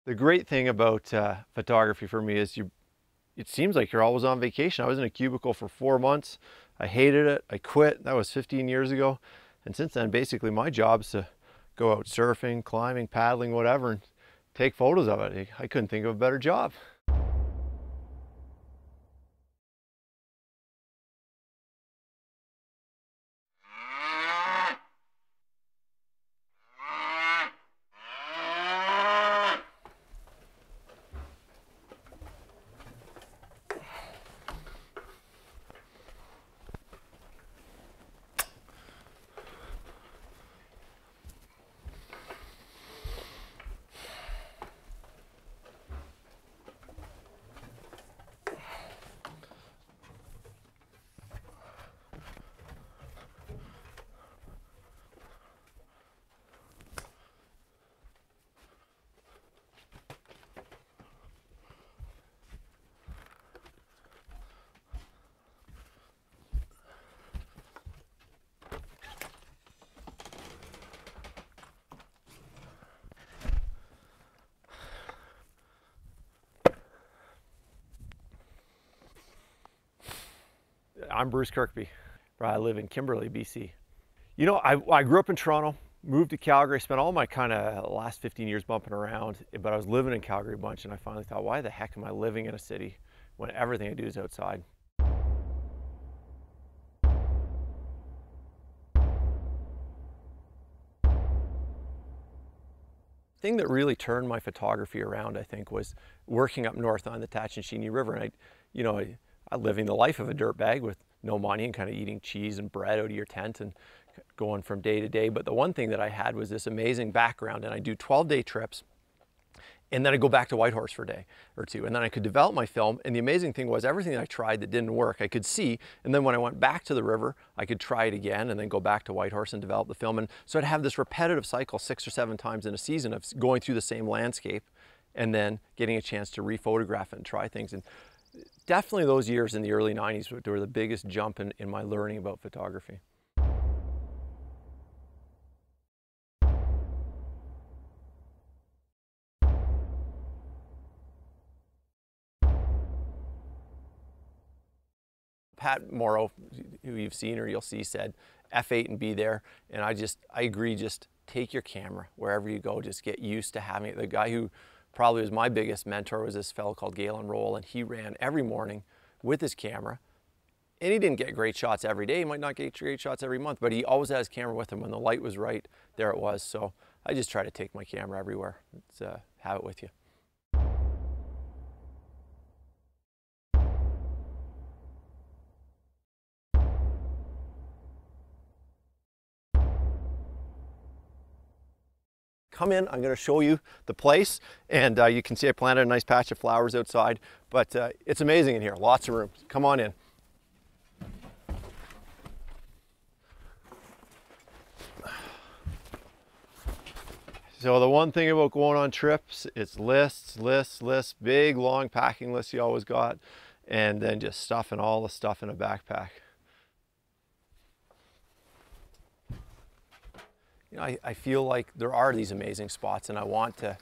The great thing about photography for me is it seems like you're always on vacation. I was in a cubicle for 4 months. I hated it. I quit. That was 15 years ago. And since then, basically my job is to go out surfing, climbing, paddling, whatever, and take photos of it. I couldn't think of a better job. I'm Bruce Kirkby. I live in Kimberley, BC. You know, I grew up in Toronto, moved to Calgary, spent all my kind of last 15 years bumping around, but I was living in Calgary a bunch, and I finally thought, why the heck am I living in a city when everything I do is outside? The thing that really turned my photography around, I think, was working up north on the Tatshenshini River. And I'm living the life of a dirtbag with no money and kind of eating cheese and bread out of your tent and going from day to day. But the one thing that I had was this amazing background, and I do 12-day trips, and then I go back to Whitehorse for a day or two, and then I could develop my film. And the amazing thing was everything that I tried that didn't work, I could see, and then when I went back to the river, I could try it again and then go back to Whitehorse and develop the film. And so I'd have this repetitive cycle 6 or 7 times in a season of going through the same landscape and then getting a chance to rephotograph it and try things. And definitely those years in the early 90s were the biggest jump in my learning about photography. Pat Morrow, who you've seen or you'll see, said F8 and be there. And I agree, just take your camera wherever you go, just get used to having it. The guy who probably was my biggest mentor was this fellow called Galen Roll, and he ran every morning with his camera. And he didn't get great shots every day. He might not get great shots every month, but he always had his camera with him. When the light was right, there it was. So I just try to take my camera everywhere. Have it with you. Come in, I'm going to show you the place, and you can see I planted a nice patch of flowers outside, but it's amazing in here, lots of room. Come on in. So the one thing about going on trips, it's lists, big long packing lists you always got, and then just stuffing all the stuff in a backpack. You know, I feel like there are these amazing spots, and I want to,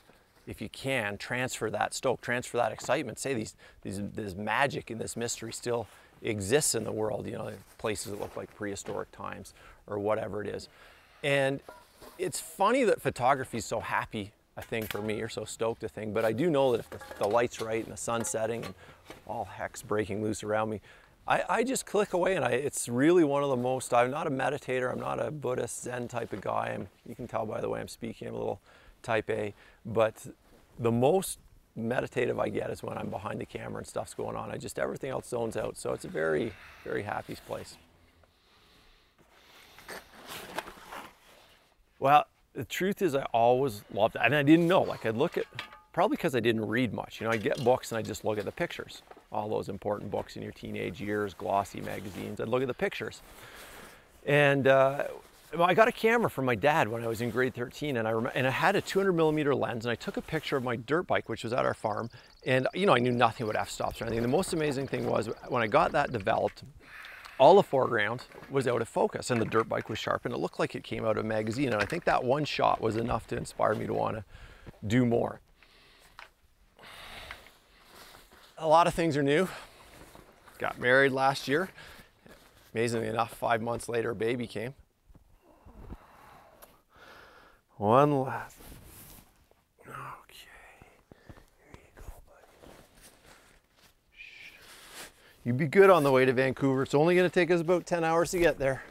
if you can, transfer that stoke, transfer that excitement. Say this magic and this mystery still exists in the world, you know, places that look like prehistoric times or whatever it is. And it's funny that photography is so happy a thing for me, or so stoked a thing, but I do know that if the light's right and the sun's setting and all heck's breaking loose around me, I just click away, and it's really one of the most, I'm not a meditator, I'm not a Buddhist Zen type of guy, you can tell by the way I'm speaking, I'm a little type A, but the most meditative I get is when I'm behind the camera and stuff's going on. Everything else zones out, so it's a very, very happy place. Well, the truth is I always loved it, and I didn't know, like I'd look at, probably because I didn't read much, you know, I'd get books and I'd just look at the pictures. All those important books in your teenage years, glossy magazines, I'd look at the pictures. And I got a camera from my dad when I was in grade 13, and I had a 200mm lens, and I took a picture of my dirt bike, which was at our farm, and you know, I knew nothing about f-stops or anything. The most amazing thing was when I got that developed, all the foreground was out of focus, and the dirt bike was sharp, and it looked like it came out of a magazine, and I think that one shot was enough to inspire me to want to do more. a lot of things are new. Got married last year. Amazingly enough, 5 months later, a baby came. One last. Okay. Here you go, buddy. Shh. You be good on the way to Vancouver. It's only going to take us about 10 hours to get there.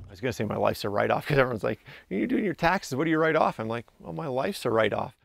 I was gonna say my life's a write-off because everyone's like, "Are you doing your taxes? What do you write off?" I'm like, "Well, my life's a write-off."